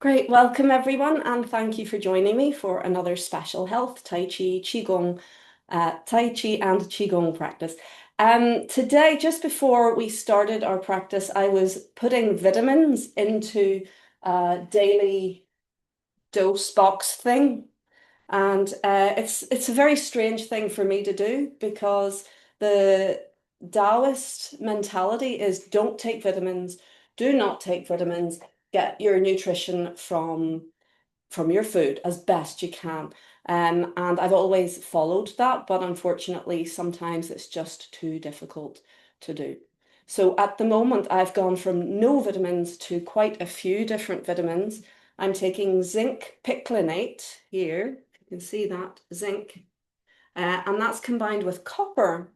Great, welcome everyone, and thank you for joining me for another special health Tai Chi, Qigong, Tai Chi and Qigong practice. Today, just before we started our practice, I was putting vitamins into a daily dose box thing, and it's a very strange thing for me to do because the Taoist mentality is don't take vitamins, do not take vitamins, get your nutrition from your food as best you can. And I've always followed that, but unfortunately, sometimes it's just too difficult to do. So at the moment, I've gone from no vitamins to quite a few different vitamins. I'm taking zinc picolinate here. You can see that, zinc. And that's combined with copper.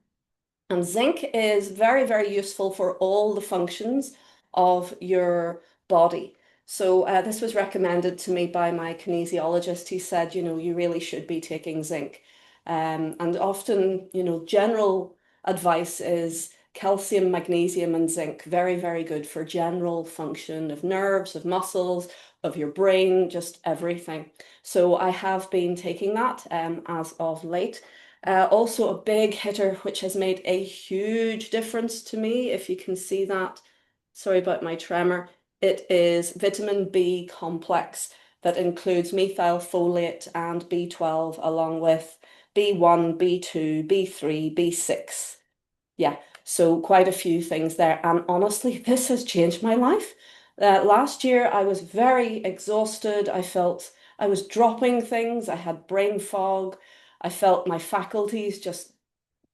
And zinc is very, very useful for all the functions of your body. So this was recommended to me by my kinesiologist. He said, you really should be taking zinc. And often, general advice is calcium, magnesium, and zinc. Very, very good for general function of nerves, of muscles, of your brain, just everything. So I have been taking that as of late. Also a big hitter, which has made a huge difference to me. If you can see that, sorry about my tremor. It is vitamin B complex that includes methylfolate and B12, along with B1, B2, B3, B6. Yeah, so quite a few things there. And honestly, this has changed my life. Last year, I was very exhausted. I felt I was dropping things. I had brain fog. I felt my faculties just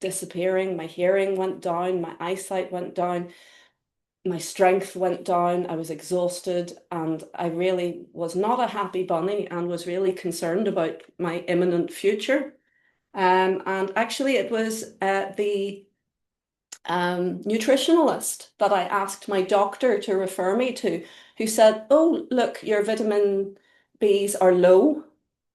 disappearing. My hearing went down. My eyesight went down. My strength went down. I was exhausted. And I really was not a happy bunny and was really concerned about my imminent future. And actually, it was the nutritionalist that I asked my doctor to refer me to, who said, "Oh, look, your vitamin Bs are low.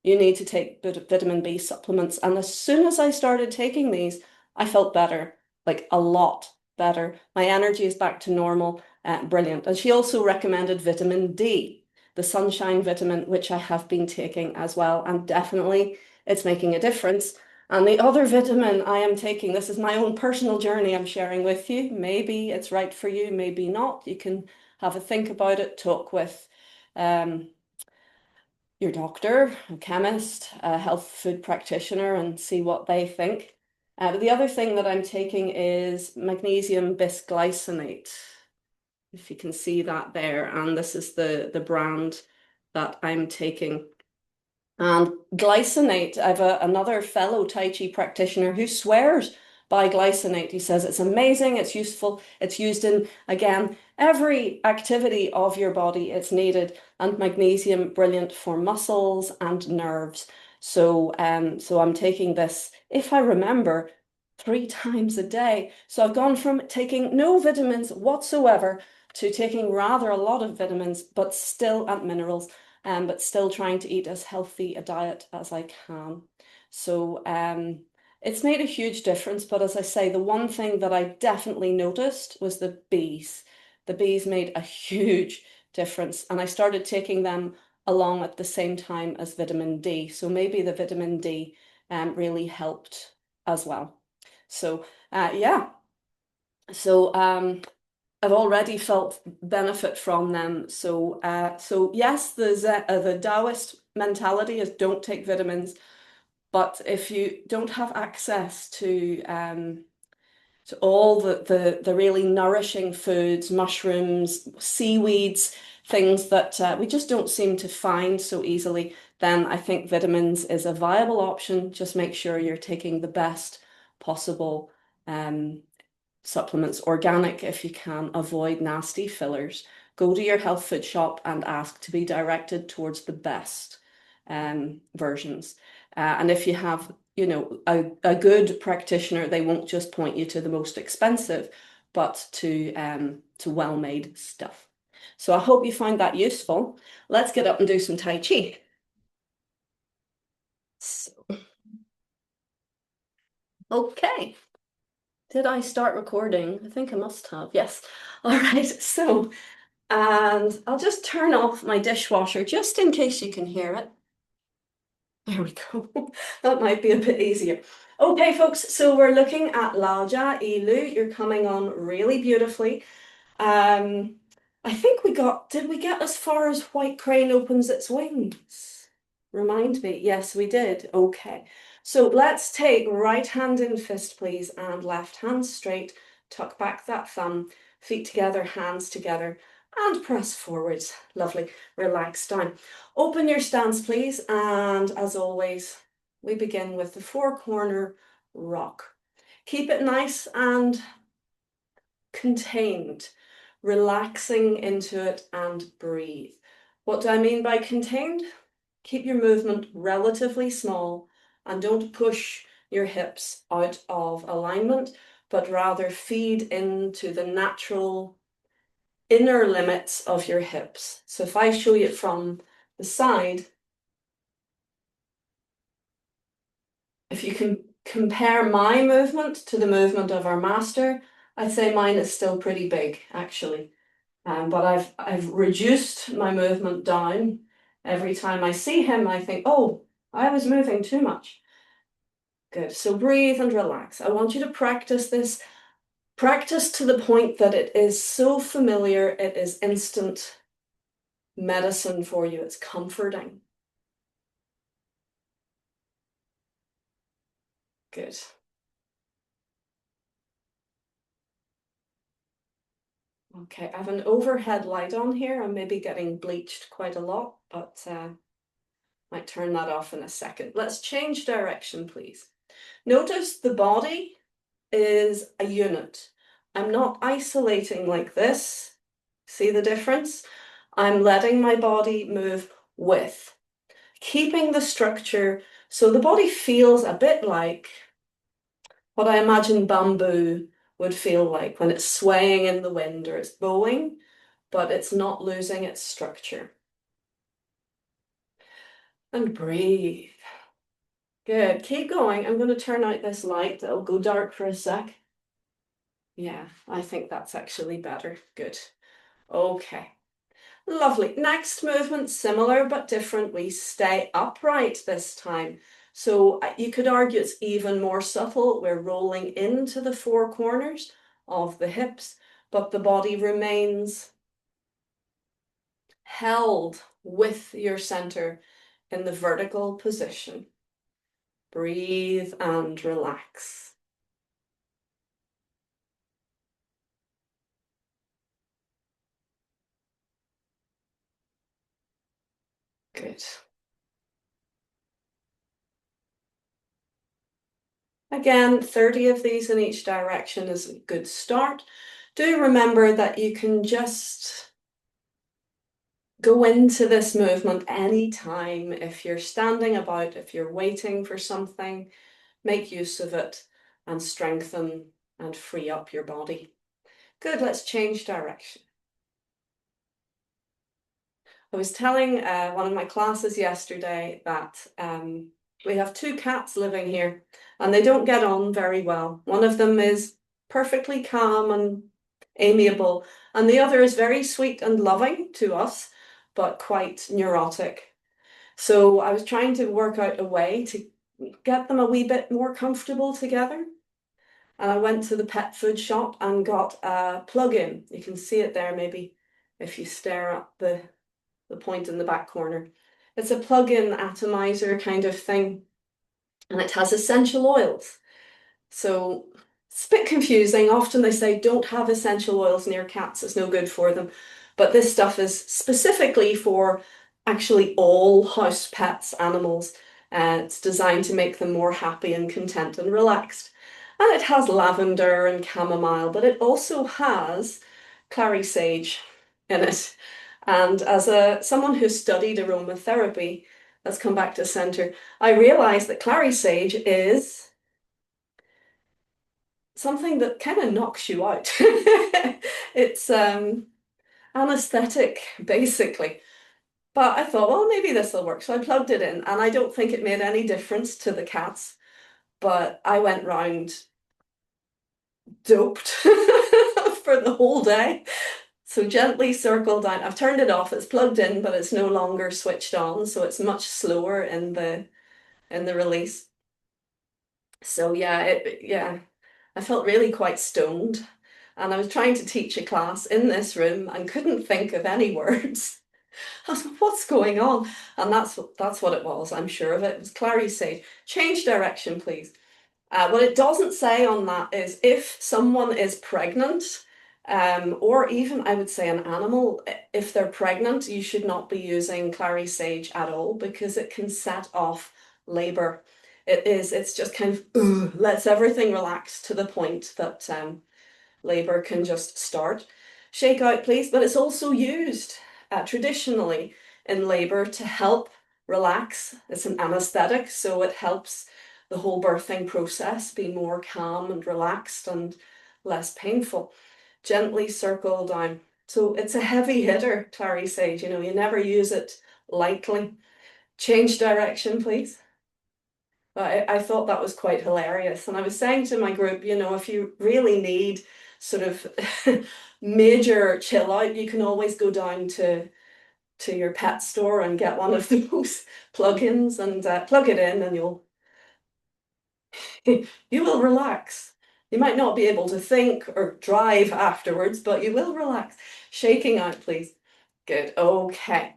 You need to take vitamin B supplements." And as soon as I started taking these, I felt better, like a lot better. My energy is back to normal. Brilliant. And she also recommended vitamin D, the sunshine vitamin, which I have been taking as well. And definitely it's making a difference. And the other vitamin I am taking, this is my own personal journey I'm sharing with you. Maybe it's right for you, maybe not. You can have a think about it, talk with um, your doctor, a chemist, a health food practitioner, and see what they think. But the other thing that I'm taking is magnesium bisglycinate, if you can see that there. And this is the brand that I'm taking. And glycinate, I have another fellow Tai Chi practitioner who swears by glycinate. He says it's amazing, it's useful, it's used in, again, every activity of your body. It's needed. And magnesium, brilliant for muscles and nerves. So I'm taking this, if I remember, 3 times a day. So I've gone from taking no vitamins whatsoever to taking rather a lot of vitamins, but still and minerals, but still trying to eat as healthy a diet as I can. So it's made a huge difference. But as I say, the one thing that I definitely noticed was the bees. The bees made a huge difference, and I started taking them along at the same time as vitamin D. So maybe the vitamin D really helped as well. So yeah, so I've already felt benefit from them. So yes, the Taoist mentality is don't take vitamins, but if you don't have access to all the really nourishing foods, mushrooms, seaweeds, things that we just don't seem to find so easily, then I think vitamins is a viable option. Just make sure you're taking the best possible um, supplements, organic if you can, avoid nasty fillers. Go to your health food shop and ask to be directed towards the best versions. And if you have, a good practitioner, they won't just point you to the most expensive, but to well-made stuff. So I hope you find that useful. Let's get up and do some Tai Chi. So, okay. Did I start recording? I think I must have. Yes. All right. So And I'll just turn off my dishwasher just in case you can hear it. There we go. That might be a bit easier. Okay, folks, so we're looking at Lao Jia Ilu. You're coming on really beautifully. Um, I think did we get as far as White Crane opens its wings? Remind me. Yes, we did. Okay. So let's take right hand in fist, please, and left hand straight. Tuck back that thumb, feet together, hands together, and press forwards. Lovely. Relax down. Open your stance, please. And as always, we begin with the four corner rock. Keep it nice and contained, relaxing into it and breathe. What do I mean by contained? Keep your movement relatively small and don't push your hips out of alignment, but rather feed into the natural inner limits of your hips. So if I show you from the side, if you can compare my movement to the movement of our master, I'd say mine is still pretty big, actually. But I've reduced my movement down. Every time I see him, I think, oh, I was moving too much. Good. So breathe and relax. I want you to practice this. Practice to the point that it is so familiar, it is instant medicine for you. It's comforting. Good. Okay, I have an overhead light on here. I'm maybe getting bleached quite a lot, but might turn that off in a second. Let's change direction, please. Notice the body is a unit. I'm not isolating like this. See the difference? I'm letting my body move with, keeping the structure so the body feels a bit like what I imagine bamboo would feel like when it's swaying in the wind or it's bowing, but it's not losing its structure. And breathe. Good. Keep going. I'm going to turn out this light. It'll go dark for a sec. Yeah, I think that's actually better. Good. Okay. Lovely. Next movement, similar but different. We stay upright this time. So you could argue it's even more subtle. We're rolling into the four corners of the hips, but the body remains held with your center in the vertical position. Breathe and relax. Good. Again, 30 of these in each direction is a good start. Do remember that you can just go into this movement anytime. If you're standing about, if you're waiting for something, make use of it and strengthen and free up your body. Good, let's change direction. I was telling one of my classes yesterday that we have two cats living here and they don't get on very well. One of them is perfectly calm and amiable, and the other is very sweet and loving to us, but quite neurotic. So I was trying to work out a way to get them a wee bit more comfortable together. And I went to the pet food shop and got a plug-in. You can see it there maybe if you stare at the point in the back corner. It's a plug-in atomizer kind of thing, and it has essential oils. So it's a bit confusing. Often they say don't have essential oils near cats, it's no good for them. But this stuff is specifically for actually all house pets, animals. It's designed to make them more happy and content and relaxed. And it has lavender and chamomile, but it also has clary sage in it. And as someone who studied aromatherapy, let's come back to center, I realized that clary sage is something that kind of knocks you out. It's anesthetic, basically. But I thought, well, maybe this will work. So I plugged it in, and I don't think it made any difference to the cats. But I went round doped for the whole day. So gently circle down. I've turned it off. It's plugged in, but it's no longer switched on, so it's much slower in the release. So yeah, yeah, I felt really quite stoned, and I was trying to teach a class in this room and couldn't think of any words. I was like, what's going on? And that's what it was. I'm sure of it. It was Clary Sage. Change direction, please. What it doesn't say on that is if someone is pregnant, or even I would say an animal, if they're pregnant, you should not be using clary sage at all because it can set off labor. It's just kind of lets everything relax to the point that labor can just start. Shake out, please. But it's also used traditionally in labor to help relax. It's an anesthetic, so it helps the whole birthing process be more calm and relaxed and less painful. Gently circle down. So it's a heavy hitter, Clary Sage. You know, you never use it lightly. Change direction, please. I thought that was quite hilarious. And I was saying to my group, you know, if you really need sort of major chill out, you can always go down to your pet store and get one of those plugins and plug it in and you will relax. You might not be able to think or drive afterwards, but you will relax. Shaking out, please. Good. Okay.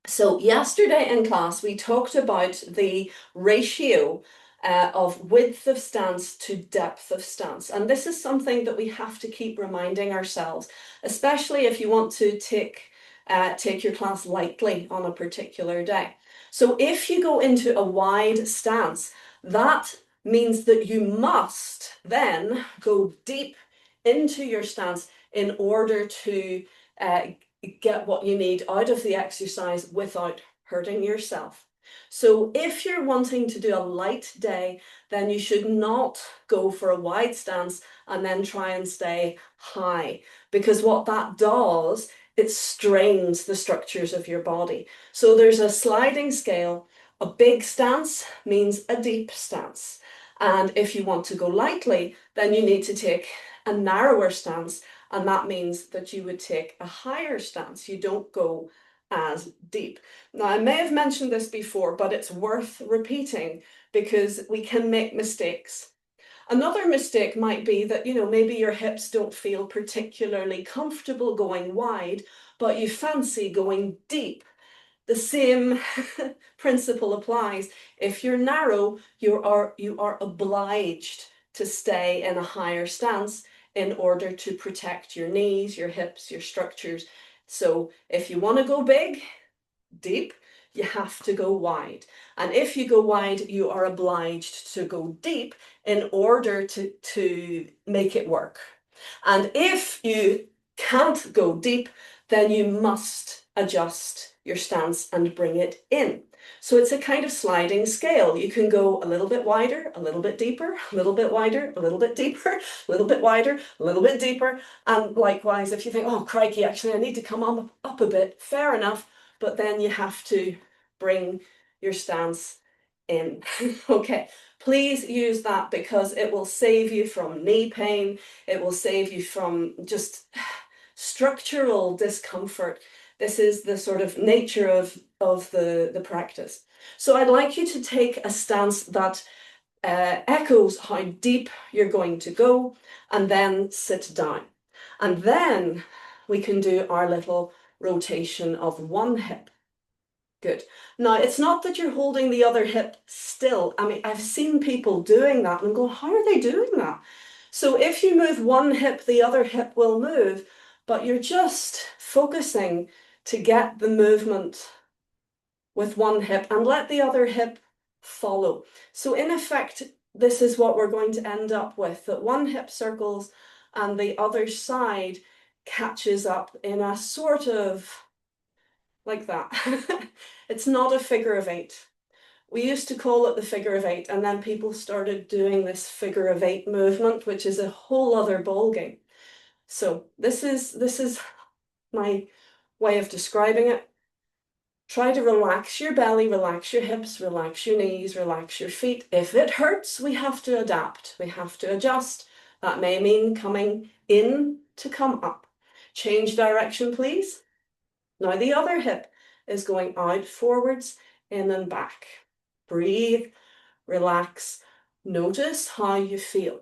So yesterday in class, we talked about the ratio of width of stance to depth of stance. And this is something that we have to keep reminding ourselves, especially if you want to take your class lightly on a particular day. So if you go into a wide stance, that means that you must then go deep into your stance in order to get what you need out of the exercise without hurting yourself. So if you're wanting to do a light day, then you should not go for a wide stance and then try and stay high, because what that does, it strains the structures of your body. So there's a sliding scale. A big stance means a deep stance. And if you want to go lightly, then you need to take a narrower stance, and that means that you would take a higher stance. You don't go as deep. Now, I may have mentioned this before, but it's worth repeating because we can make mistakes. Another mistake might be that, you know, maybe your hips don't feel particularly comfortable going wide, but you fancy going deep. The same principle applies. If you're narrow, you are obliged to stay in a higher stance in order to protect your knees, your hips, your structures. So if you want to go big, deep, you have to go wide. And if you go wide, you are obliged to go deep in order to make it work. And if you can't go deep, then you must adjust your stance and bring it in. So it's a kind of sliding scale. You can go a little bit wider, a little bit deeper, a little bit wider, a little bit deeper, a little bit wider, a little bit deeper. And likewise, if you think, oh, crikey, actually, I need to come up a bit, fair enough. But then you have to bring your stance in. Okay, please use that because it will save you from knee pain. It will save you from just structural discomfort. This is the sort of nature of the practice. So I'd like you to take a stance that echoes how deep you're going to go, and then sit down. And then we can do our little rotation of one hip. Good. Now, it's not that you're holding the other hip still. I mean, I've seen people doing that and go, how are they doing that? So if you move one hip, the other hip will move, but you're just focusing to get the movement with one hip and let the other hip follow. So in effect, this is what we're going to end up with, that one hip circles and the other side catches up in a sort of like that. It's not a figure of eight. We used to call it the figure of eight, and then people started doing this figure of eight movement, which is a whole other ballgame. So this is my way of describing it. Try to relax your belly, relax your hips, relax your knees, relax your feet. If it hurts, we have to adapt. We have to adjust. That may mean coming in to come up. Change direction, please. Now the other hip is going out, forwards, in and back. Breathe, relax. Notice how you feel.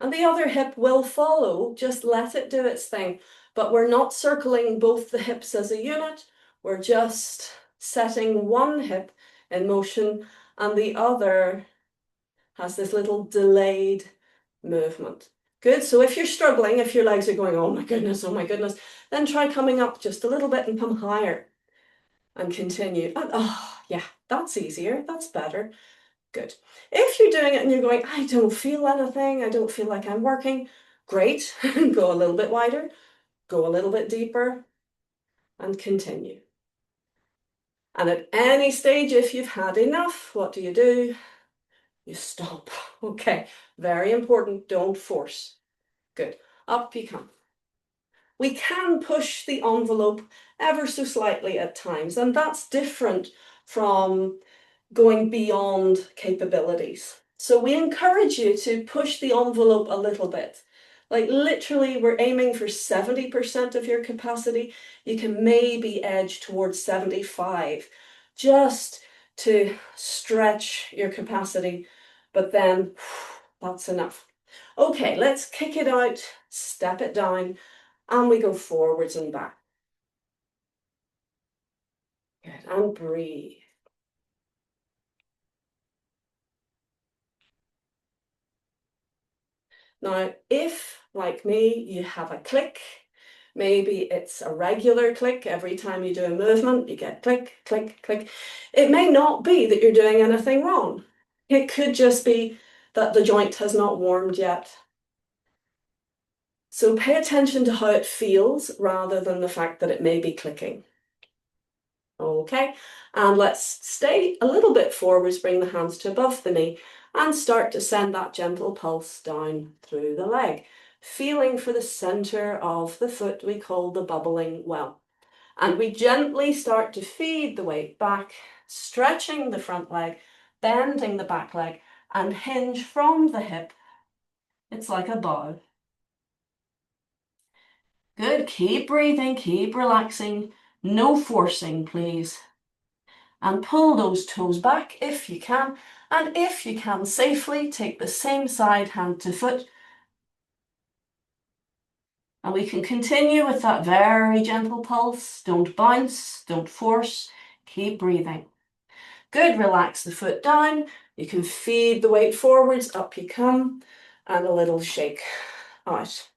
And the other hip will follow, just let it do its thing. But we're not circling both the hips as a unit, we're just setting one hip in motion and the other has this little delayed movement. Good, so if you're struggling, if your legs are going, oh my goodness, then try coming up just a little bit and come higher and continue. And, oh, yeah, that's easier, that's better. Good. If you're doing it and you're going, I don't feel anything, I don't feel like I'm working, great. Go a little bit wider, go a little bit deeper, and continue. And at any stage, if you've had enough, what do? You stop. Okay, very important, don't force. Good. Up you come. We can push the envelope ever so slightly at times, and that's different from going beyond capabilities. So we encourage you to push the envelope a little bit. Like literally, we're aiming for 70% of your capacity. You can maybe edge towards 75, just to stretch your capacity, but then that's enough. Okay, let's kick it out, step it down, and we go forwards and back. Good, and breathe. Now, if, like me, you have a click, maybe it's a regular click every time you do a movement, you get click, click, click. It may not be that you're doing anything wrong. It could just be that the joint has not warmed yet. So pay attention to how it feels rather than the fact that it may be clicking. Okay, and let's stay a little bit forwards, bring the hands to above the knee and start to send that gentle pulse down through the leg, feeling for the center of the foot we call the bubbling well. And we gently start to feed the weight back, stretching the front leg, bending the back leg and hinge from the hip. It's like a bow. Good, keep breathing, keep relaxing, no forcing please. And pull those toes back if you can, and if you can safely, take the same side hand to foot. And we can continue with that very gentle pulse. Don't bounce, don't force, keep breathing. Good, relax the foot down. You can feed the weight forwards, up you come, and a little shake out.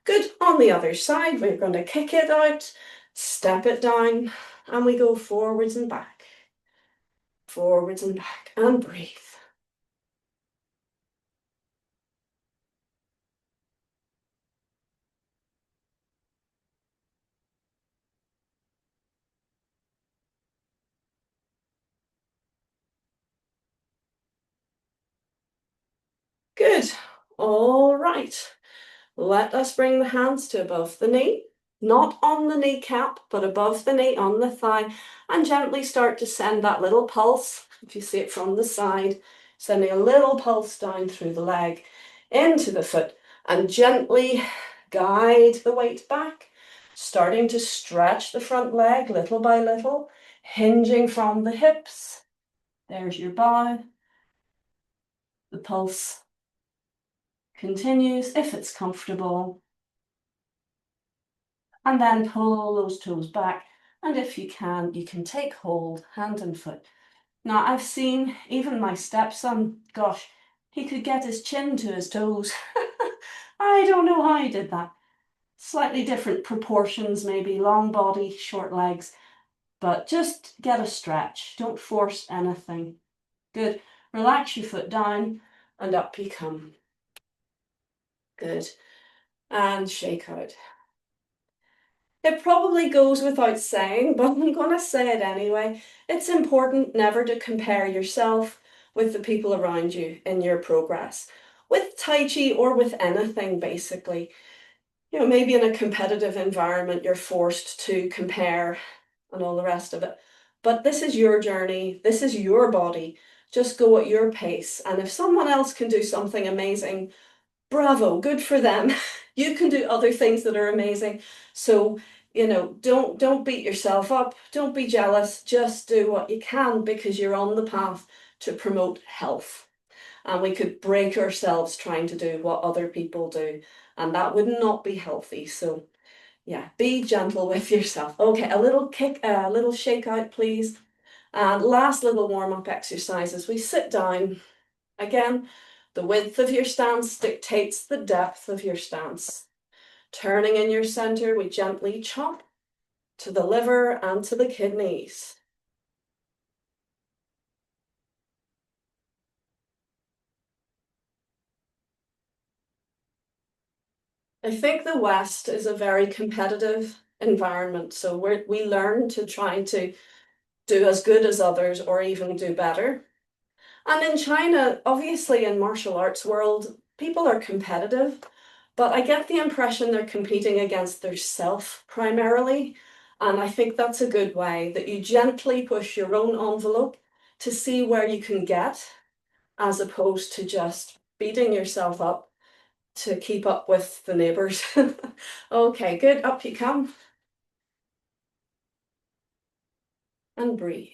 Good, on the other side, we're going to kick it out, step it down, and we go forwards and back. Forwards and back, and breathe. Good. All right. Let us bring the hands to above the knee, not on the kneecap, but above the knee on the thigh, and gently start to send that little pulse, if you see it from the side, sending a little pulse down through the leg into the foot, and gently guide the weight back, starting to stretch the front leg little by little, hinging from the hips. There's your bow. The pulse continues if it's comfortable. And then pull those toes back. And if you can take hold, hand and foot. Now I've seen even my stepson, gosh, he could get his chin to his toes. I don't know how he did that. Slightly different proportions, maybe long body, short legs, but just get a stretch. Don't force anything. Good. Relax your foot down and up you come. Good. And shake out. It probably goes without saying, but I'm going to say it anyway. It's important never to compare yourself with the people around you in your progress. With Tai Chi or with anything, basically. You know, maybe in a competitive environment, you're forced to compare and all the rest of it. But this is your journey. This is your body. Just go at your pace. And if someone else can do something amazing, bravo, good for them. You can do other things that are amazing. So, don't beat yourself up. Don't be jealous. Just do what you can because you're on the path to promote health. And we could break ourselves trying to do what other people do, and that would not be healthy. So, yeah, be gentle with yourself. Okay, a little kick, a little shake out, please. And last little warm-up exercise as we sit down. Again, the width of your stance dictates the depth of your stance. Turning in your center, we gently chop to the liver and to the kidneys. I think the West is a very competitive environment, so we learn to try to do as good as others or even do better. And in China, obviously in martial arts world, people are competitive, but I get the impression they're competing against their self primarily. And I think that's a good way that you gently push your own envelope to see where you can get, as opposed to just beating yourself up to keep up with the neighbors. Okay, good. Up you come and breathe.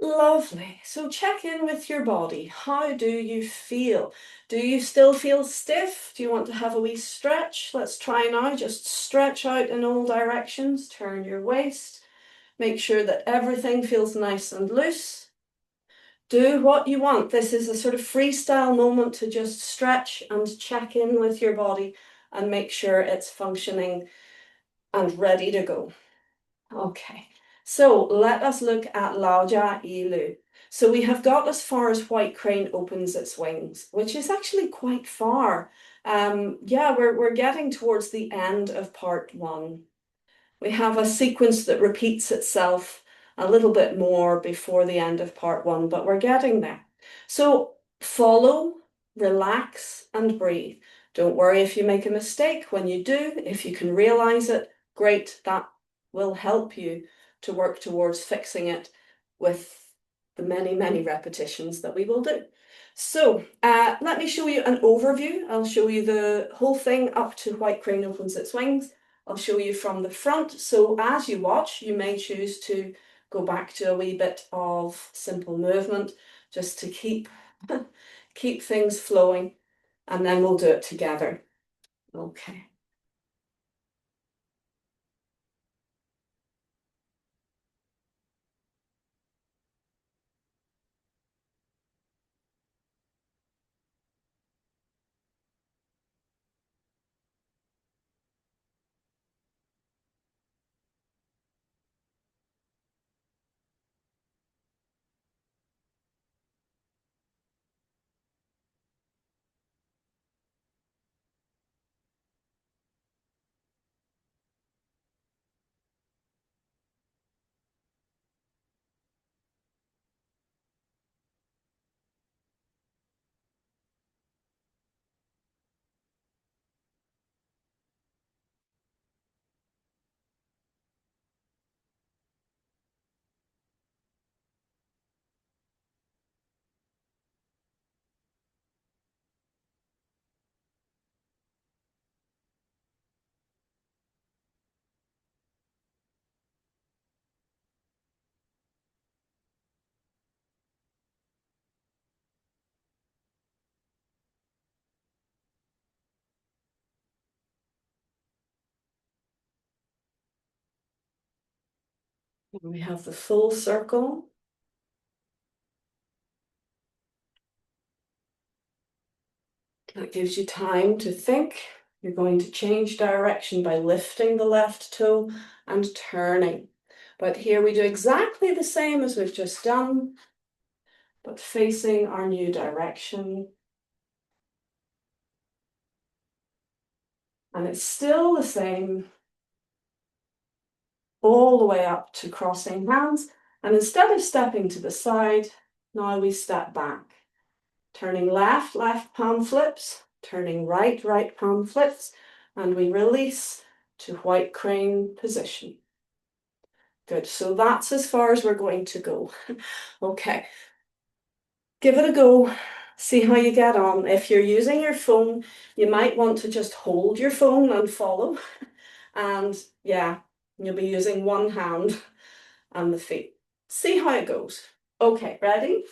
Lovely. So check in with your body. How do you feel? Do you still feel stiff? Do you want to have a wee stretch? Let's try now. Just stretch out in all directions. Turn your waist. Make sure that everything feels nice and loose. Do what you want. This is a sort of freestyle moment to just stretch and check in with your body and make sure it's functioning and ready to go. Okay, so let us look at Lao Jia Ilu. So we have got as far as White Crane opens its wings, which is actually quite far. Yeah, we're getting towards the end of part one. We have a sequence that repeats itself a little bit more before the end of part one, but we're getting there. So follow, relax, and breathe. Don't worry if you make a mistake. When you do, if you can realize it, great, that will help you to work towards fixing it with the many, many repetitions that we will do. So let me show you an overview. I'll show you the whole thing up to White Crane opens its wings. I'll show you from the front. So as you watch, you may choose to go back to a wee bit of simple movement just to keep things flowing, and then we'll do it together. Okay. We have the full circle. That gives you time to think. You're going to change direction by lifting the left toe and turning. But here we do exactly the same as we've just done, but facing our new direction. And it's still the same. all the way up to crossing hands. And instead of stepping to the side, now we step back. Turning left, left palm flips, turning right, right palm flips, and we release to white crane position. Good, so that's as far as we're going to go. Okay, give it a go, see how you get on. If you're using your phone, you might want to just hold your phone and follow. And yeah, you'll be using one hand and the feet. See how it goes. Okay, ready?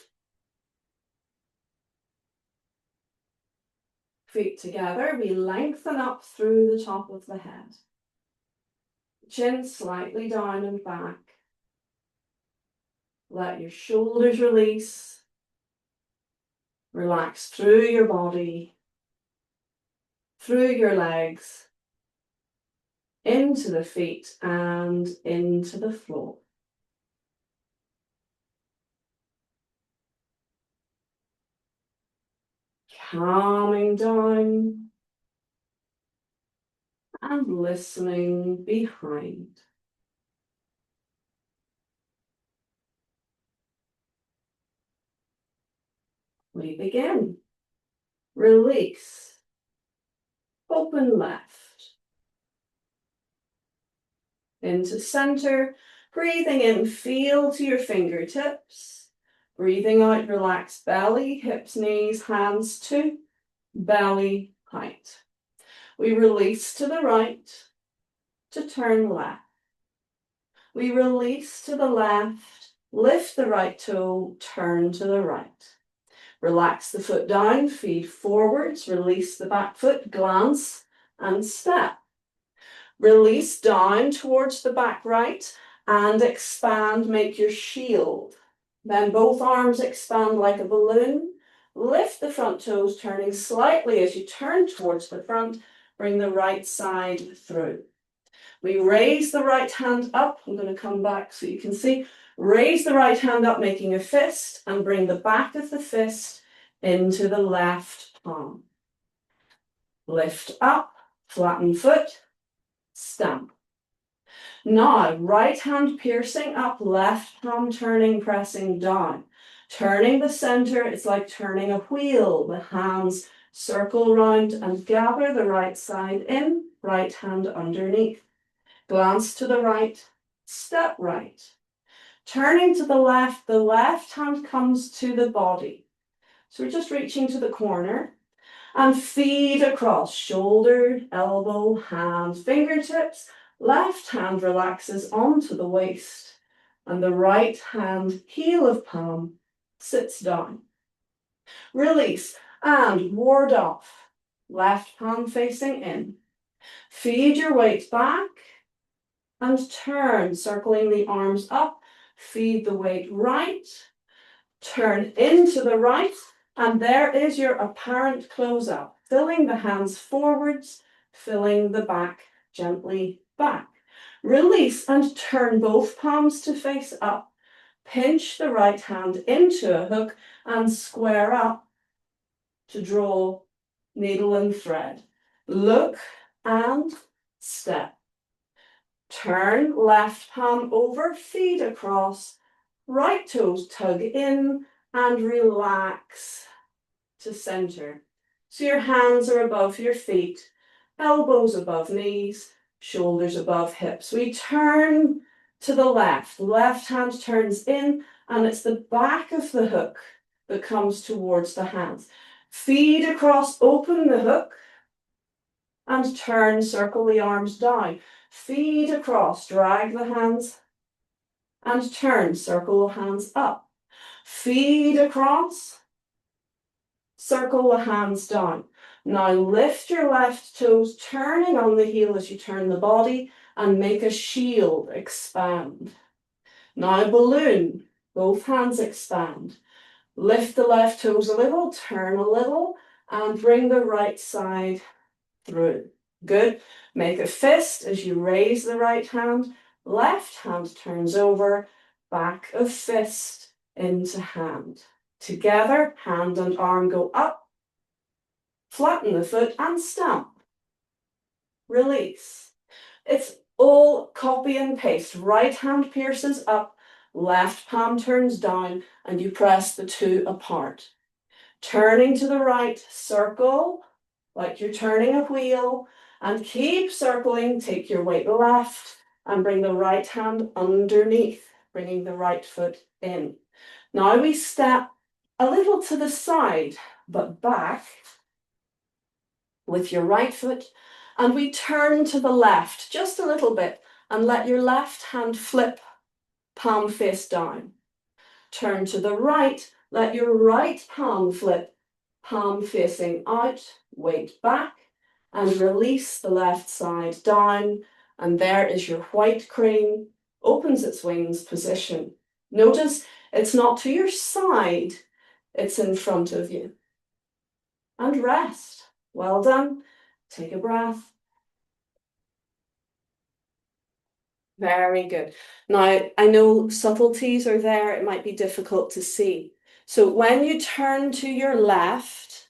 Feet together, we lengthen up through the top of the head. Chin slightly down and back. Let your shoulders release. Relax through your body, through your legs, into the feet and into the floor. Calming down and listening behind. We begin. Release. Open left. Into center. Breathing in, feel to your fingertips. Breathing out, relax belly, hips, knees, hands to belly height. We release to the right to turn left. We release to the left, lift the right toe, turn to the right. Relax the foot down, feet forwards, release the back foot, glance and step. Release down towards the back right and expand, make your shield. Then both arms expand like a balloon. Lift the front toes, turning slightly as you turn towards the front. Bring the right side through. We raise the right hand up. I'm going to come back so you can see. Raise the right hand up, making a fist, and bring the back of the fist into the left palm. Lift up, flatten foot, stamp. Now, right hand piercing up, left palm turning, pressing down. Turning the center, it's like turning a wheel. The hands circle round and gather the right side in, right hand underneath. Glance to the right, step right. Turning to the left hand comes to the body. So we're just reaching to the corner and feed across, shoulder, elbow, hand, fingertips. Left hand relaxes onto the waist and the right hand, heel of palm, sits down. Release and ward off. Left palm facing in. Feed your weight back and turn, circling the arms up. Feed the weight right. Turn into the right. And there is your apparent close-up, filling the hands forwards, filling the back gently back. Release and turn both palms to face up. Pinch the right hand into a hook and square up to draw needle and thread. Look and step. Turn left palm over, feet across, right toes tug in and relax to center. So your hands are above your feet, elbows above knees, shoulders above hips. We turn to the left. Left hand turns in and it's the back of the hook that comes towards the hands. Feed across, open the hook and turn, circle the arms down. Feed across, drag the hands and turn, circle the hands up. Feed across, circle the hands down. Now lift your left toes, turning on the heel as you turn the body and make a shield, expand. Now balloon, both hands expand. Lift the left toes a little, turn a little and bring the right side through. Good. Make a fist as you raise the right hand. Left hand turns over, back of fist into hand. Together, hand and arm go up. Flatten the foot and stamp. Release. It's All copy and paste. Right hand pierces up, left palm turns down, and you press the two apart. Turning to the right, circle, like you're turning a wheel, and keep circling. Take your weight left and bring the right hand underneath, bringing the right foot in. Now we step a little to the side, but back with your right foot, and we turn to the left just a little bit and let your left hand flip, palm face down. Turn to the right, let your right palm flip, palm facing out, weight back, and release the left side down. And there is your white crane, opens its wings position. Notice it's not to your side, it's in front of you. And rest. Well done. Take a breath. Very good. Now, I know subtleties are there. It might be difficult to see. So when you turn to your left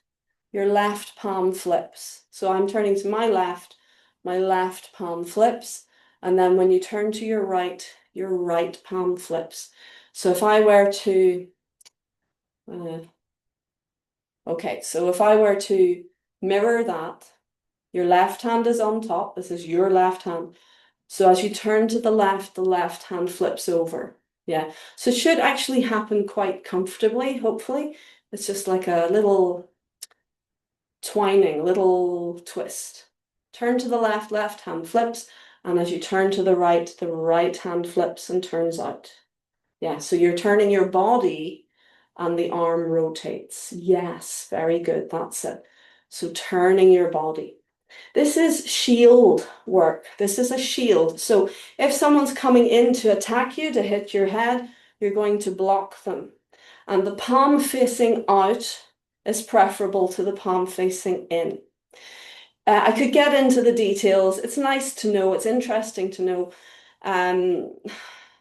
palm flips. So I'm turning to my left palm flips. And then when you turn to your right palm flips. So if I were to, okay, so if I were to mirror that, your left hand is on top. This is your left hand. So as you turn to the left hand flips over. Yeah. So it should actually happen quite comfortably, hopefully. It's just like a little twining, little twist. Turn to the left hand flips. And as you turn to the right hand flips and turns out. Yeah. So you're turning your body and the arm rotates. Yes. Very good. That's it. So turning your body. This is shield work. This is a shield. So if someone's coming in to attack you, to hit your head, you're going to block them. And the palm facing out is preferable to the palm facing in. I could get into the details. It's nice to know. It's interesting to know.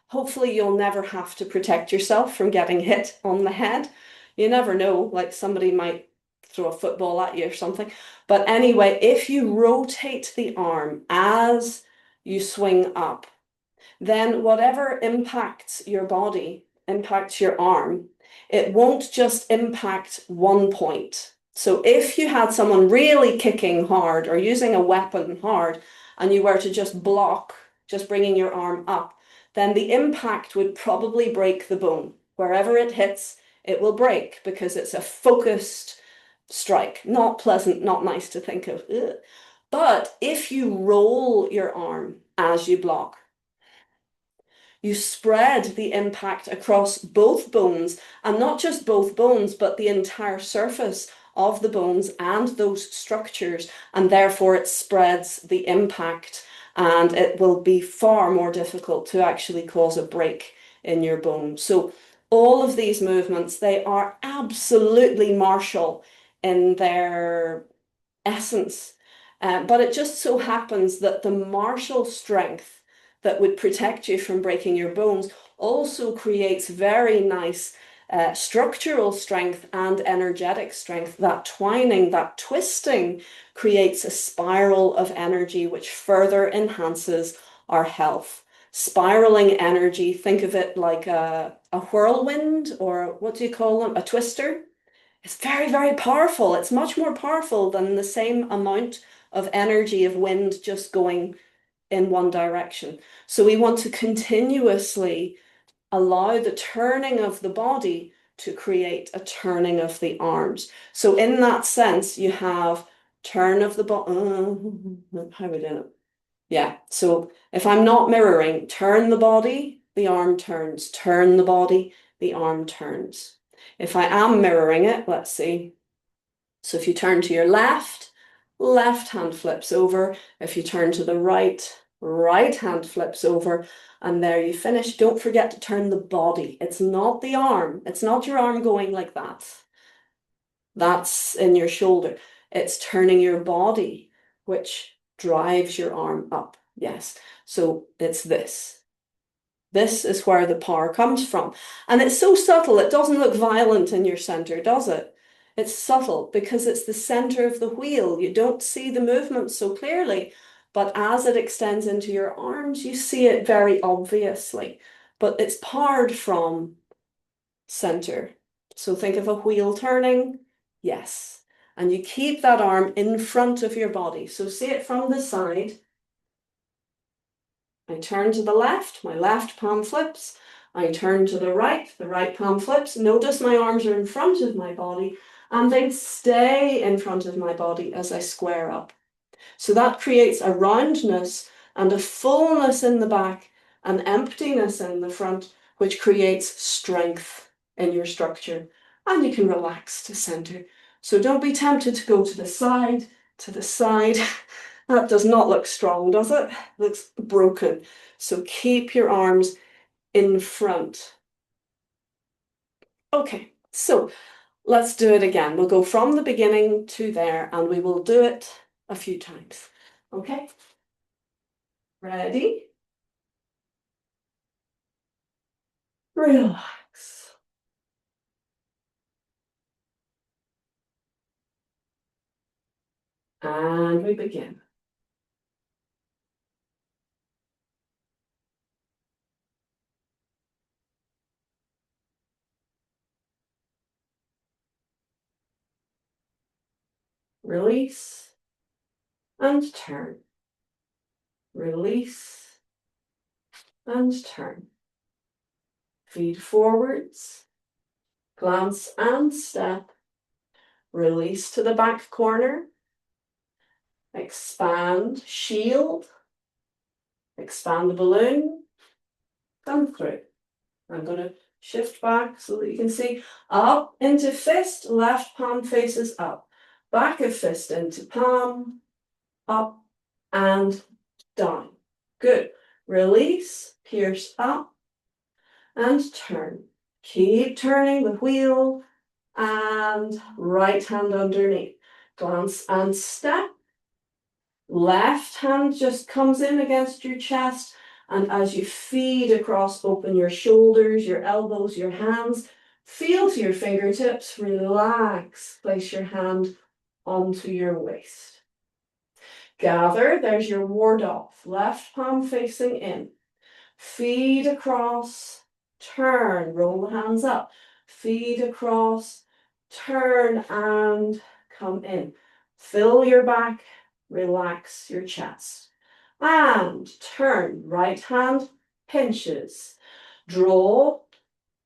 Hopefully you'll never have to protect yourself from getting hit on the head. You never know, like somebody might throw a football at you or something. But anyway, if you rotate the arm as you swing up, then whatever impacts your body, impacts your arm, it won't just impact one point. So if you had someone really kicking hard or using a weapon hard, and you were to just block, just bringing your arm up, then the impact would probably break the bone. Wherever it hits, it will break because it's a focused strike. Not pleasant, not nice to think of. Ugh. But if you roll your arm as you block, you spread the impact across both bones, and not just both bones, but the entire surface of the bones and those structures, and therefore it spreads the impact, and it will be far more difficult to actually cause a break in your bone. So all of these movements, they are absolutely martial in their essence. But it just so happens that the martial strength that would protect you from breaking your bones also creates very nice structural strength and energetic strength. That twining, that twisting creates a spiral of energy which further enhances our health. Spiraling energy, think of it like a whirlwind, or what do you call them? A twister. It's very, very powerful. It's much more powerful than the same amount of energy of wind just going in one direction. So we want to continuously allow the turning of the body to create a turning of the arms. So in that sense, you have turn of the body. How are we doing it? Yeah. So if I'm not mirroring, turn the body, the arm turns. Turn the body, the arm turns. If I am mirroring it, let's see. So if you turn to your left hand flips over. If you turn to the right hand flips over. And there you finish. Don't forget to turn the body. It's not the arm. It's not your arm going like that. That's in your shoulder. It's turning your body, which drives your arm up. Yes. So it's this. This is where the power comes from. And it's so subtle, it doesn't look violent in your center, does it? It's subtle because it's the center of the wheel. You don't see the movement so clearly, But as it extends into your arms, you see it very obviously, but it's powered from center. So think of a wheel turning. Yes. And you keep that arm in front of your body. So see it from the side. I turn to the left, my left palm flips. I turn to the right palm flips. Notice my arms are in front of my body and they stay in front of my body as I square up. So that creates a roundness and a fullness in the back, an emptiness in the front, which creates strength in your structure. And you can relax to center. So don't be tempted to go to the side, to the side. That does not look strong, does it? It looks broken. So keep your arms in front. Okay, so let's do it again. We'll go from the beginning to there and we will do it a few times. Okay? Ready? Relax. And we begin. Release and turn. Release and turn. Feet forwards. Glance and step. Release to the back corner. Expand, shield. Expand the balloon. Come through. I'm going to shift back so that you can see. Up into fist, left palm faces up. Back of fist into palm, up and down. Good. Release, pierce up and turn. Keep turning the wheel and right hand underneath. Glance and step. Left hand just comes in against your chest, and as you feed across, open your shoulders, your elbows, your hands. Feel to your fingertips, relax. Place your hand onto your waist. Gather, there's your ward off. Left palm facing in. Feed across, turn, roll the hands up. Feed across, turn and come in. Fill your back, relax your chest. And turn, right hand pinches. Draw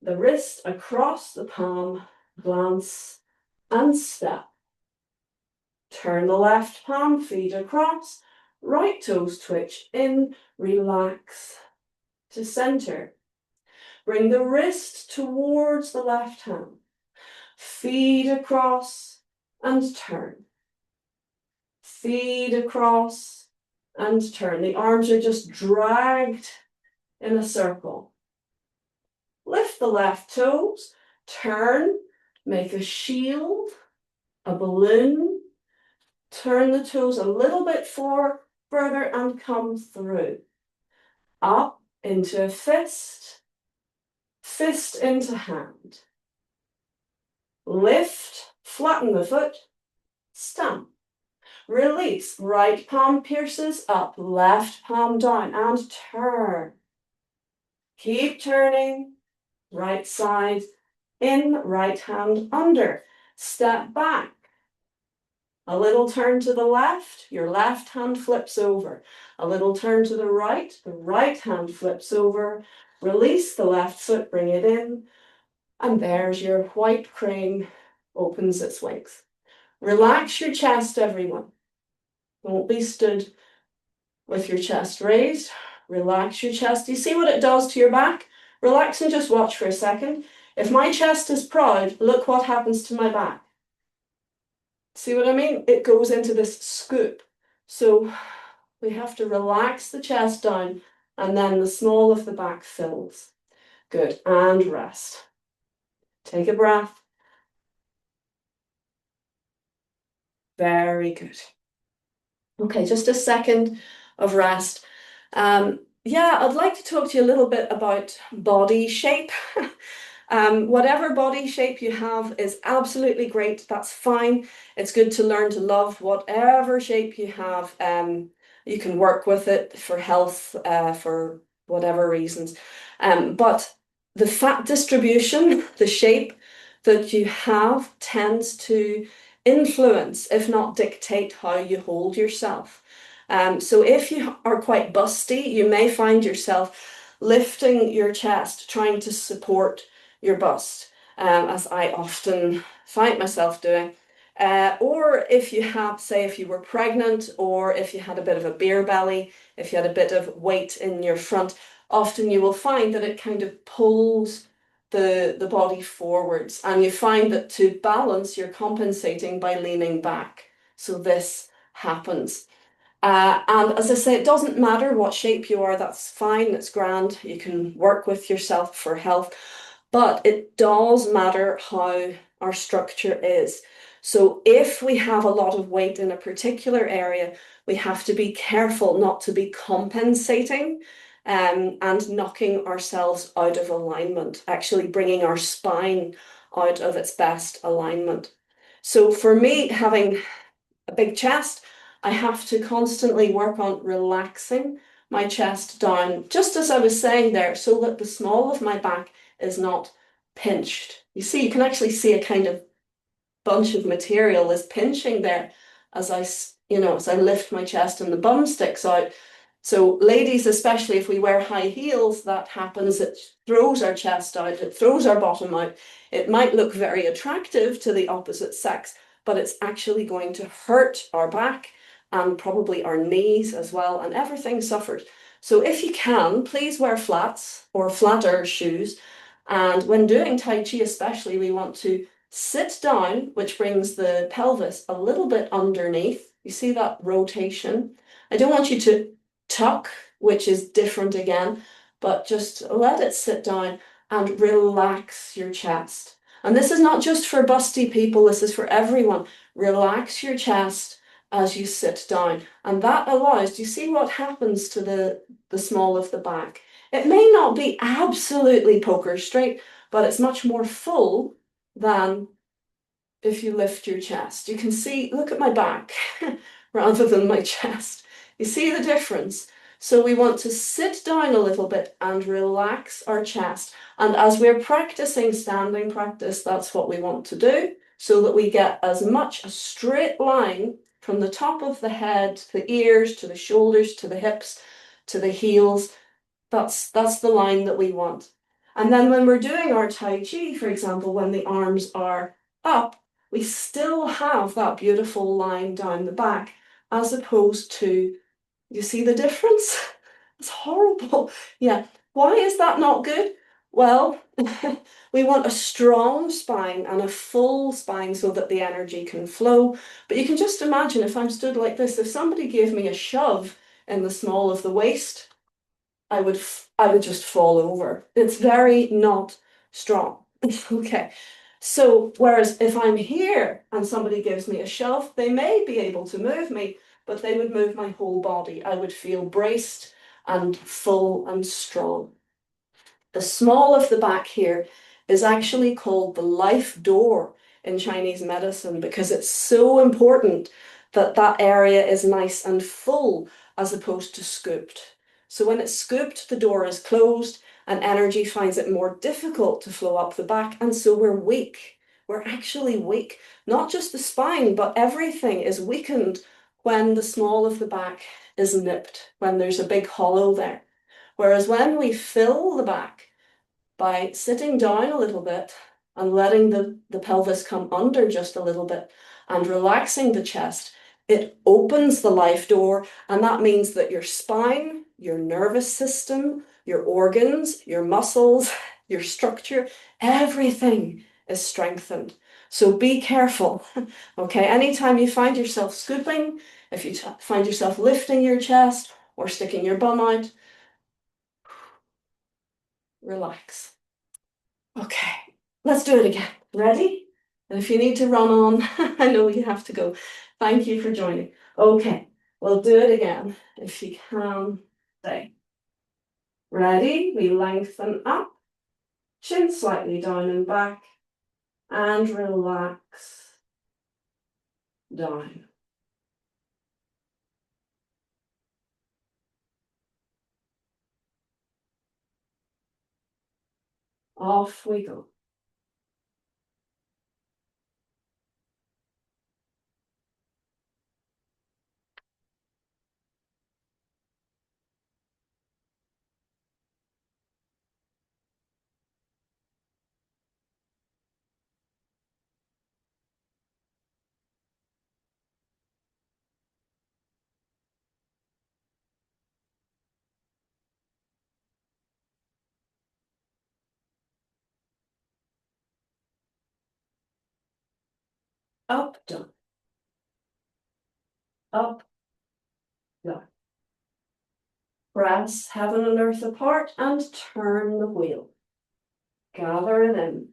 the wrist across the palm, glance and step. Turn the left palm, feet across, right toes twitch in, relax to center. Bring the wrist towards the left hand. Feed across and turn. Feed across and turn. The arms are just dragged in a circle. Lift the left toes, turn, make a shield, a balloon. Turn the toes a little bit further and come through. Up into a fist, fist into hand. Lift, flatten the foot, stamp. Release, right palm pierces up, left palm down and turn. Keep turning, right side in, right hand under. Step back. A little turn to the left, your left hand flips over. A little turn to the right hand flips over. Release the left foot, bring it in. And there's your white crane, opens its wings. Relax your chest, everyone. Don't be stood with your chest raised. Relax your chest. Do you see what it does to your back? Relax and just watch for a second. If my chest is proud, look what happens to my back. See what I mean? It goes into this scoop. So we have to relax the chest down and then the small of the back fills. Good. And rest. Take a breath. Very good. Okay, just a second of rest. Yeah, I'd like to talk to you a little bit about body shape. Whatever body shape you have is absolutely great. That's fine. It's good to learn to love whatever shape you have. You can work with it for health, for whatever reasons. But the fat distribution, the shape that you have tends to influence, if not dictate, how you hold yourself. So if you are quite busty, you may find yourself lifting your chest, trying to support your bust, as I often find myself doing. Or if you have, say, if you were pregnant, or if you had a bit of a beer belly, if you had a bit of weight in your front, often you will find that it kind of pulls the body forwards. And you find that to balance, you're compensating by leaning back. So this happens. And as I say, it doesn't matter what shape you are, that's fine, it's grand. You can work with yourself for health, but it does matter how our structure is. So if we have a lot of weight in a particular area, we have to be careful not to be compensating and knocking ourselves out of alignment, actually bringing our spine out of its best alignment. So for me, having a big chest, I have to constantly work on relaxing my chest down, just as I was saying there, so that the small of my back is not pinched. You see, you can actually see a kind of bunch of material is pinching there as as I lift my chest and the bum sticks out. So ladies, especially if we wear high heels, that happens. It throws our chest out, it throws our bottom out. It might look very attractive to the opposite sex, but it's actually going to hurt our back and probably our knees as well, and everything suffers. So if you can, please wear flats or flatter shoes. And when doing Tai Chi especially, we want to sit down, which brings the pelvis a little bit underneath. You see that rotation? I don't want you to tuck, which is different again, but just let it sit down and relax your chest. And this is not just for busty people, this is for everyone. Relax your chest as you sit down. And that allows, do you see what happens to the small of the back? It may not be absolutely poker straight, but it's much more full than if you lift your chest. You can see, look at my back rather than my chest. You see the difference? So we want to sit down a little bit and relax our chest. And as we're practicing standing practice, that's what we want to do, so that we get as much a straight line from the top of the head, to the ears, to the shoulders, to the hips, to the heels. That's the line that we want. And then when we're doing our Tai Chi, for example, when the arms are up, we still have that beautiful line down the back, as opposed to, you see the difference? It's horrible. Yeah. Why is that not good? Well, we want a strong spine and a full spine so that the energy can flow. But you can just imagine if I'm stood like this, if somebody gave me a shove in the small of the waist, I would just fall over. It's very not strong. Okay. So whereas if I'm here and somebody gives me a shove, they may be able to move me, but they would move my whole body. I would feel braced and full and strong. The small of the back here is actually called the life door in Chinese medicine, because it's so important that that area is nice and full as opposed to scooped. So when it's scooped, the door is closed and energy finds it more difficult to flow up the back, and so we're weak. We're actually weak. Not just the spine, but everything is weakened when the small of the back is nipped, when there's a big hollow there. Whereas when we fill the back by sitting down a little bit and letting the pelvis come under just a little bit and relaxing the chest, it opens the life door. And that means that your spine, your nervous system, your organs, your muscles, your structure, everything is strengthened. So be careful, okay? Anytime you find yourself scooping, if you find yourself lifting your chest or sticking your bum out, relax. Okay, let's do it again. Ready? And if you need to run on, I know you have to go. Thank you for joining. Okay, we'll do it again. If you can, stay. Ready? We lengthen up, chin slightly down and back, and relax down. Off we go. Up, down, up, down. Press heaven and earth apart and turn the wheel. Gather it in.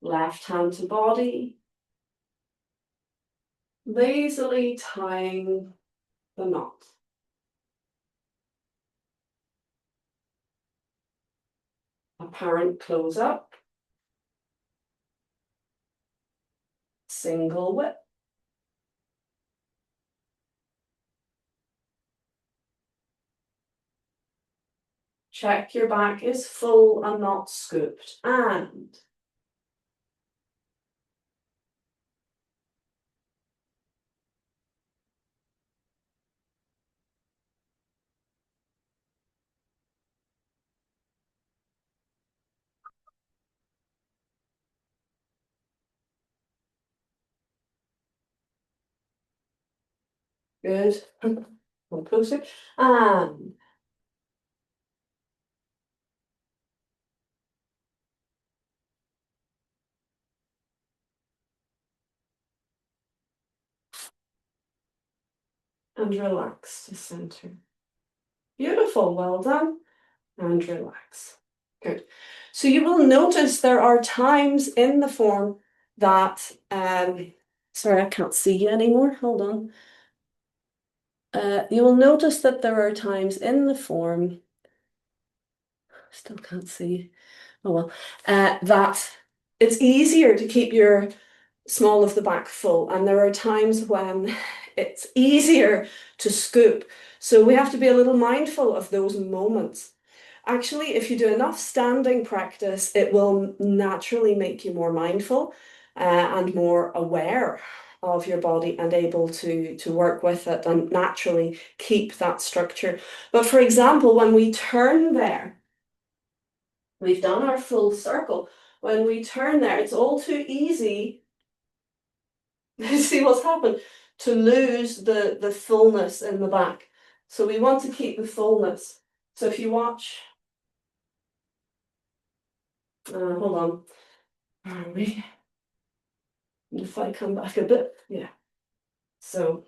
Left hand to body. Lazily tying the knot. Apparent close up. Single whip. Check your back is full and not scooped. And good. Come closer. And relax to center. Beautiful, well done. And relax. Good. So you will notice there are times in the form that, sorry, I can't see you anymore. Hold on. You will notice that there are times in the form, still can't see, oh well, that it's easier to keep your small of the back full, and there are times when it's easier to scoop. So we have to be a little mindful of those moments. Actually, if you do enough standing practice, it will naturally make you more mindful and more aware of your body and able to work with it and naturally keep that structure. But for example, when we turn there, we've done our full circle. When we turn there, it's all too easy. See what's happened? To lose the fullness in the back. So we want to keep the fullness. So if you watch, hold on, are we? If I come back a bit, yeah. So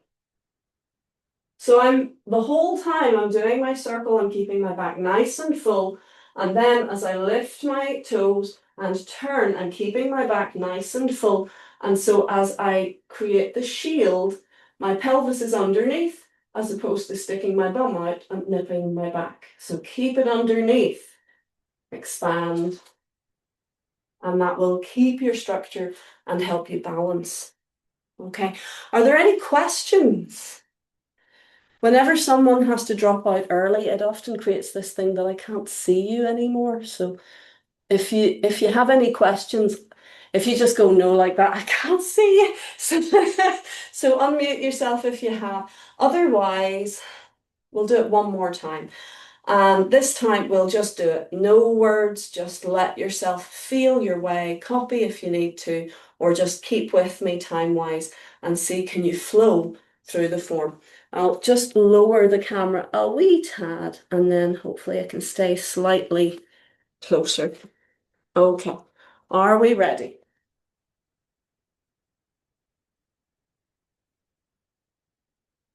I'm the whole time I'm doing my circle, I'm keeping my back nice and full. And then as I lift my toes and turn, I'm keeping my back nice and full. And so as I create the shield, my pelvis is underneath as opposed to sticking my bum out and nipping my back. So keep it underneath, expand, and that will keep your structure and help you balance. Okay, are there any questions? Whenever someone has to drop out early, it often creates this thing that I can't see you anymore. So if you have any questions, if you just go no like that, I can't see you. So, so unmute yourself if you have. Otherwise, we'll do it one more time. And this time we'll just do it. No words, just let yourself feel your way, copy if you need to, or just keep with me time-wise and see can you flow through the form. I'll just lower the camera a wee tad and then hopefully I can stay slightly closer. Okay, are we ready?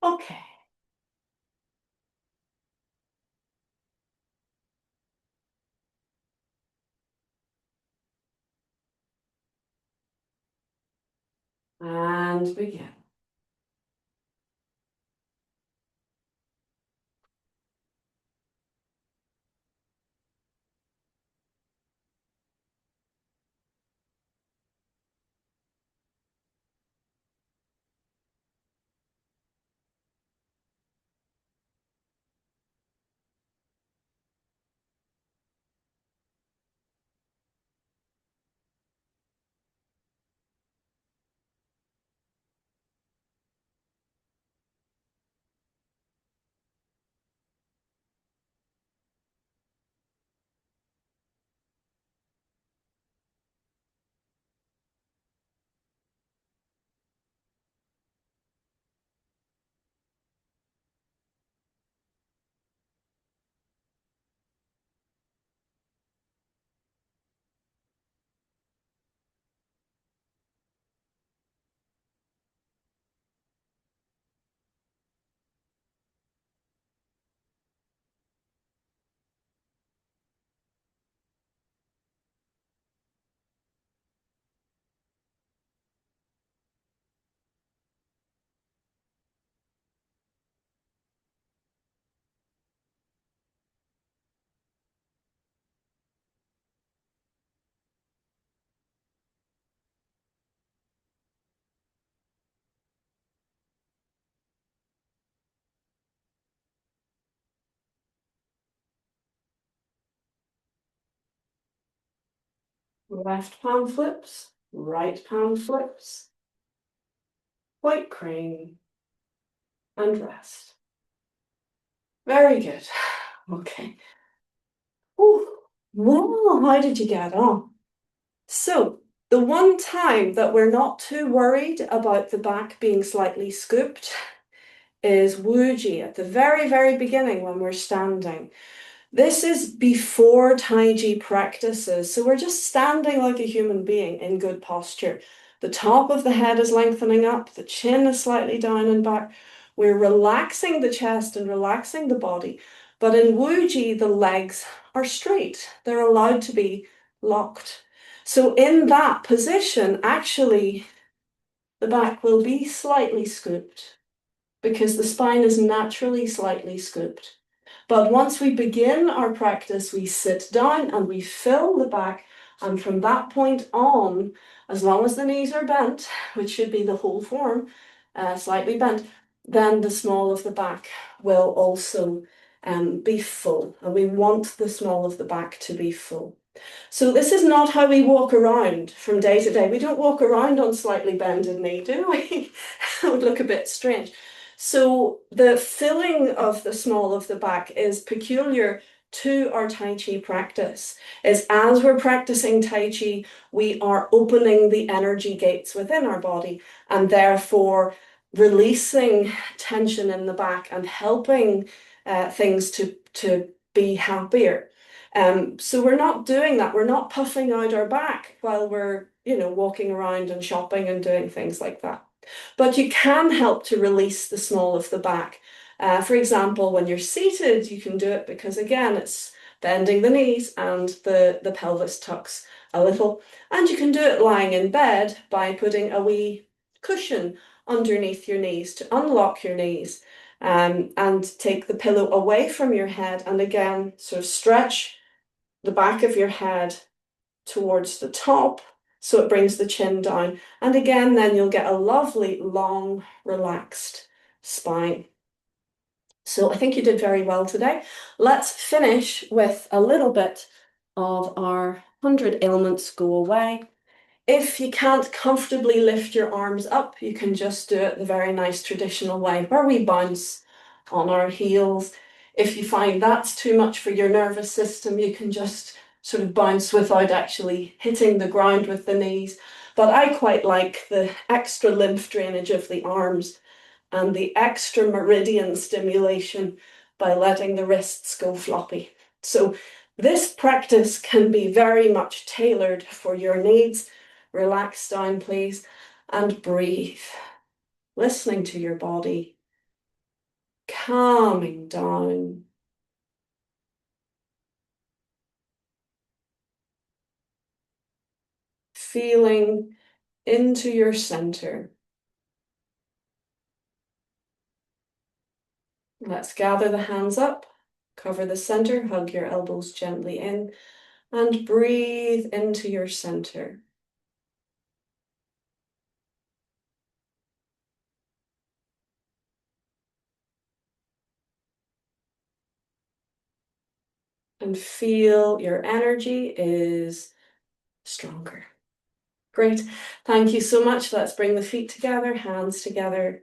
Okay. And begin. Left palm flips, right palm flips, white crane, and rest. Very good. Okay. Ooh. Well, how did you get on? So, the one time that we're not too worried about the back being slightly scooped is Wuji at the very, very beginning when we're standing. This is before Tai Chi practices. So we're just standing like a human being in good posture. The top of the head is lengthening up, the chin is slightly down and back. We're relaxing the chest and relaxing the body. But in Wuji, the legs are straight. They're allowed to be locked. So in that position, actually, the back will be slightly scooped because the spine is naturally slightly scooped. But once we begin our practice, we sit down and we fill the back. And from that point on, as long as the knees are bent, which should be the whole form, slightly bent, then the small of the back will also be full. And we want the small of the back to be full. So this is not how we walk around from day to day. We don't walk around on slightly bended knee, do we? It would look a bit strange. So the filling of the small of the back is peculiar to our Tai Chi practice. Is as we're practicing Tai Chi, we are opening the energy gates within our body and therefore releasing tension in the back and helping things to be happier. So we're not doing that. We're not puffing out our back while we're, walking around and shopping and doing things like that. But you can help to release the small of the back. For example, when you're seated, you can do it because, again, it's bending the knees and the pelvis tucks a little. And you can do it lying in bed by putting a wee cushion underneath your knees to unlock your knees and take the pillow away from your head. And again, sort of stretch the back of your head towards the top so it brings the chin down. And again, then you'll get a lovely, long, relaxed spine. So I think you did very well today. Let's finish with a little bit of our 100 ailments go away. If you can't comfortably lift your arms up, you can just do it the very nice traditional way where we bounce on our heels. If you find that's too much for your nervous system, you can just sort of bounce without actually hitting the ground with the knees. But I quite like the extra lymph drainage of the arms and the extra meridian stimulation by letting the wrists go floppy. So this practice can be very much tailored for your needs. Relax down, please, and breathe. Listening to your body, calming down. Feeling into your center. Let's gather the hands up, cover the center, hug your elbows gently in, and breathe into your center. And feel your energy is stronger. Great. Thank you so much. Let's bring the feet together, hands together,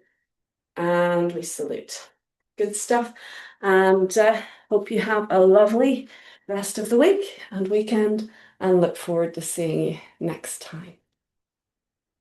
and we salute. Good stuff. And hope you have a lovely rest of the week and weekend, and look forward to seeing you next time.